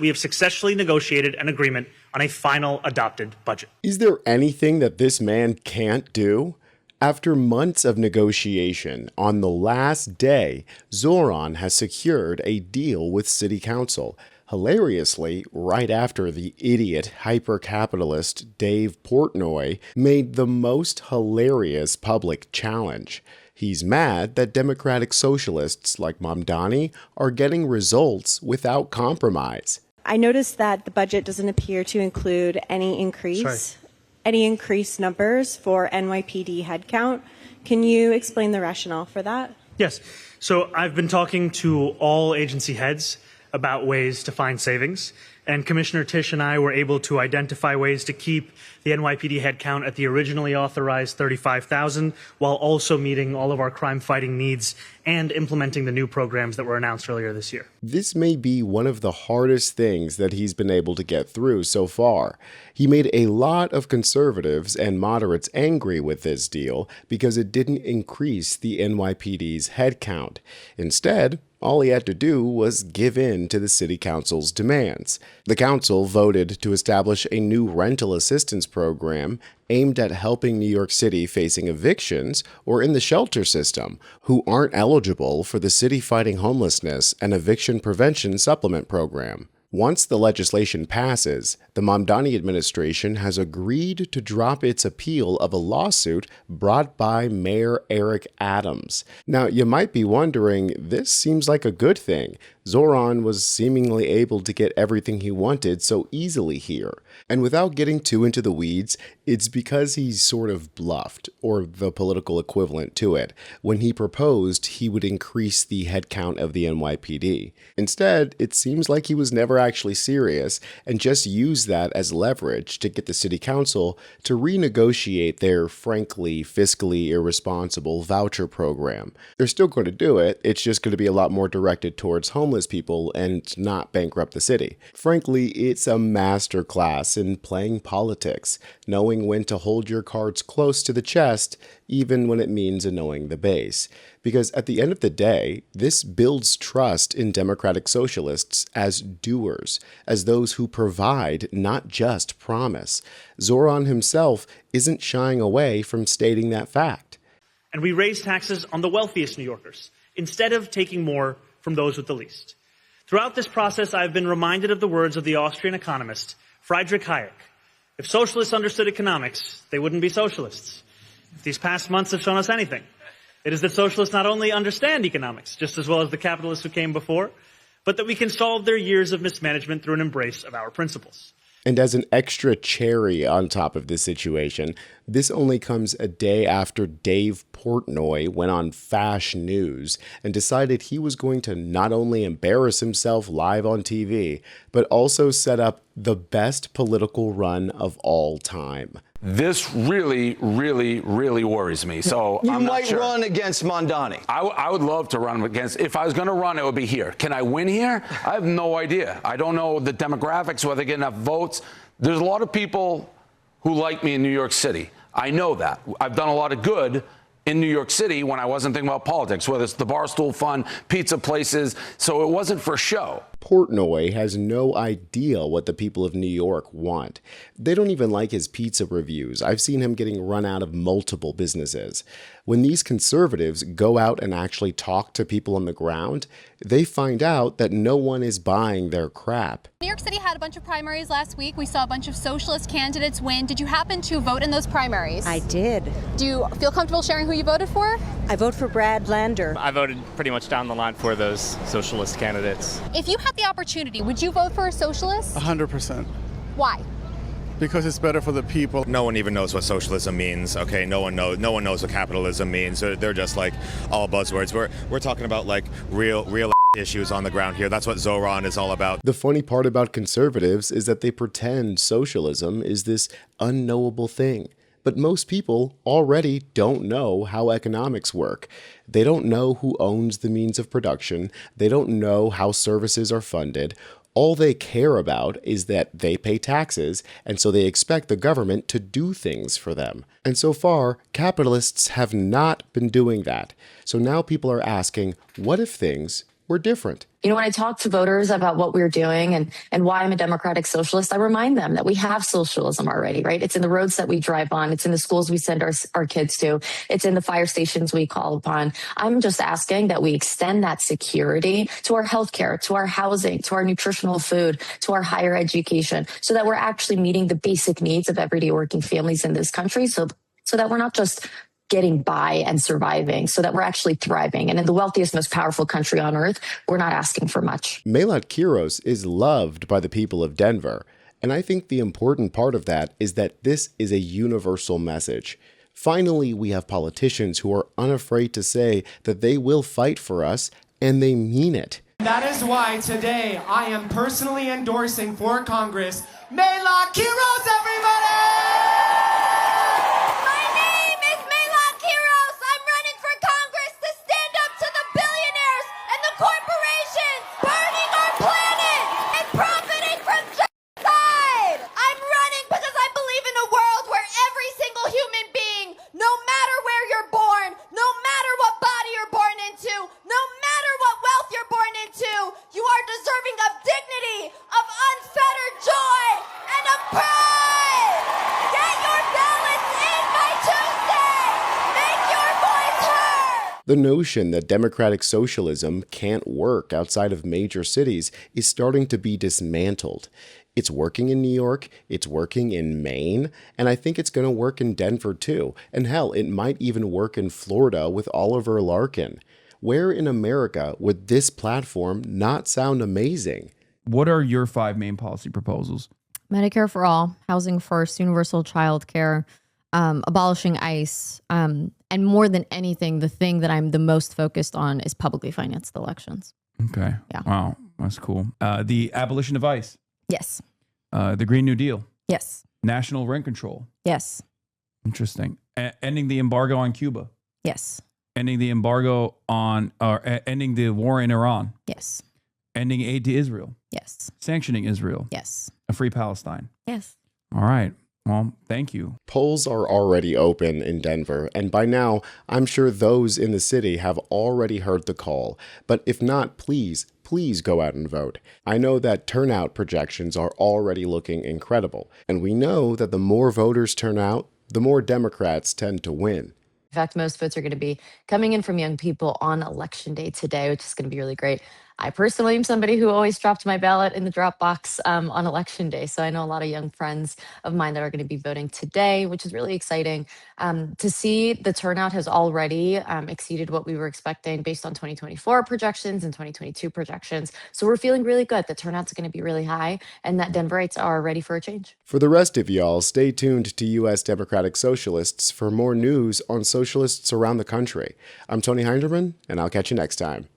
We have successfully negotiated an agreement on a final adopted budget. Is there anything that this man can't do? After months of negotiation, on the last day, Zohran has secured a deal with City Council. Hilariously, right after the idiot hyper-capitalist Dave Portnoy made the most hilarious public challenge. He's mad that Democratic socialists like Mamdani are getting results without compromise. I noticed that the budget doesn't appear to include any increased numbers for NYPD headcount. Can you explain the rationale for that? Yes. So I've been talking to all agency heads about ways to find savings, and Commissioner Tisch and I were able to identify ways to keep the NYPD headcount at the originally authorized 35,000 while also meeting all of our crime-fighting needs and implementing the new programs that were announced earlier this year. This may be one of the hardest things that he's been able to get through so far. He made a lot of conservatives and moderates angry with this deal because it didn't increase the NYPD's headcount. Instead, all he had to do was give in to the city council's demands. The council voted to establish a new rental assistance program aimed at helping New York City facing evictions or in the shelter system who aren't eligible for the City Fighting Homelessness and Eviction Prevention Supplement Program. Once the legislation passes, the Mamdani administration has agreed to drop its appeal of a lawsuit brought by Mayor Eric Adams. Now, you might be wondering, this seems like a good thing. Zohran was seemingly able to get everything he wanted so easily here. And without getting too into the weeds, it's because he's sort of bluffed, or the political equivalent to it, when he proposed he would increase the headcount of the NYPD. Instead, it seems like he was never actually serious and just used that as leverage to get the city council to renegotiate their frankly fiscally irresponsible voucher program. They're still going to do it, it's just going to be a lot more directed towards homeless people and not bankrupt the city. Frankly, it's a masterclass in playing politics, knowing when to hold your cards close to the chest, even when it means annoying the base. Because at the end of the day, this builds trust in democratic socialists as doers, as those who provide, not just promise. Zohran himself isn't shying away from stating that fact. And we raise taxes on the wealthiest New Yorkers, instead of taking more from those with the least. Throughout this process, I've been reminded of the words of the Austrian economist, Friedrich Hayek. If socialists understood economics, they wouldn't be socialists. If these past months have shown us anything, it is that socialists not only understand economics, just as well as the capitalists who came before, but that we can solve their years of mismanagement through an embrace of our principles. And as an extra cherry on top of this situation, this only comes a day after Dave Portnoy went on Fash News and decided he was going to not only embarrass himself live on TV, but also set up the best political run of all time. This really worries me. So you I'm not might sure. run against Mamdani. I would love to run against. If I was going to run, it would be here. Can I win here? I have no idea. I don't know the demographics, whether I get enough votes. There's a lot of people who like me in New York City. I know that. I've done a lot of good in New York City when I wasn't thinking about politics, whether it's the Barstool Fund, pizza places. So it wasn't for show. Portnoy has no idea what the people of New York want. They don't even like his pizza reviews. I've seen him getting run out of multiple businesses. When these conservatives go out and actually talk to people on the ground, they find out that no one is buying their crap. New York City had a bunch of primaries last week. We saw a bunch of socialist candidates win. Did you happen to vote in those primaries? I did. Do you feel comfortable sharing who you voted for? I vote for Brad Lander. I voted pretty much down the line for those socialist candidates. If you had the opportunity, would you vote for a socialist? 100%. Why? Because it's better for the people. No one even knows what socialism means. Okay, no one knows what capitalism means. They're just like all buzzwords. We're talking about like real issues on the ground here. That's what Zohran is all about. The funny part about conservatives is that they pretend socialism is this unknowable thing. But most people already don't know how economics work. They don't know who owns the means of production. They don't know how services are funded. All they care about is that they pay taxes, and so they expect the government to do things for them. And so far, capitalists have not been doing that. So now people are asking, what if things we're different. You know, when I talk to voters about what we're doing and why I'm a democratic socialist, I remind them that we have socialism already, right? It's in the roads that we drive on. It's in the schools we send our kids to. It's in the fire stations we call upon. I'm just asking that we extend that security to our healthcare, to our housing, to our nutritional food, to our higher education, so that we're actually meeting the basic needs of everyday working families in this country. So that we're not just getting by and surviving, so that we're actually thriving. And in the wealthiest, most powerful country on earth, we're not asking for much. Melat Kiros is loved by the people of Denver. And I think the important part of that is that this is a universal message. Finally, we have politicians who are unafraid to say that they will fight for us, and they mean it. That is why today I am personally endorsing for Congress Melat Kiros, everybody! Corporations burning our planet and profiting from genocide! I'm running because I believe in a world where every single human being, no matter where you're born, no matter what body you're born into, no matter what wealth you're born into, you are deserving of dignity, of unfettered joy, and of pride! Get your ballots in by Tuesday! Make your voice heard! The notion that democratic socialism can't work outside of major cities is starting to be dismantled. It's working in New York, it's working in Maine, and I think it's going to work in Denver too. And hell, it might even work in Florida with Oliver Larkin. Where in America would this platform not sound amazing? What are your 5 main policy proposals? Medicare for all, housing first, universal child care, abolishing ICE, and more than anything, the thing that I'm the most focused on is publicly financed elections. Okay. Yeah. Wow. That's cool. The abolition of ICE. Yes. The Green New Deal. Yes. National rent control. Yes. Interesting. Ending the embargo on Cuba. Yes. Ending the embargo on, or ending the war in Iran. Yes. Ending aid to Israel. Yes. Sanctioning Israel. Yes. A free Palestine. Yes. All right. Well, thank you. Polls are already open in Denver, and by now, I'm sure those in the city have already heard the call. But if not, please go out and vote. I know that turnout projections are already looking incredible, and we know that the more voters turn out, the more Democrats tend to win. In fact, most votes are going to be coming in from young people on election day today, which is going to be really great. I personally am somebody who always dropped my ballot in the drop box on election day. So I know a lot of young friends of mine that are going to be voting today, which is really exciting. To see the turnout has already exceeded what we were expecting based on 2024 projections and 2022 projections. So we're feeling really good. The turnout's going to be really high and that Denverites are ready for a change. For the rest of y'all, stay tuned to U.S. Democratic Socialists for more news on socialists around the country. I'm Tony Hinderman, and I'll catch you next time.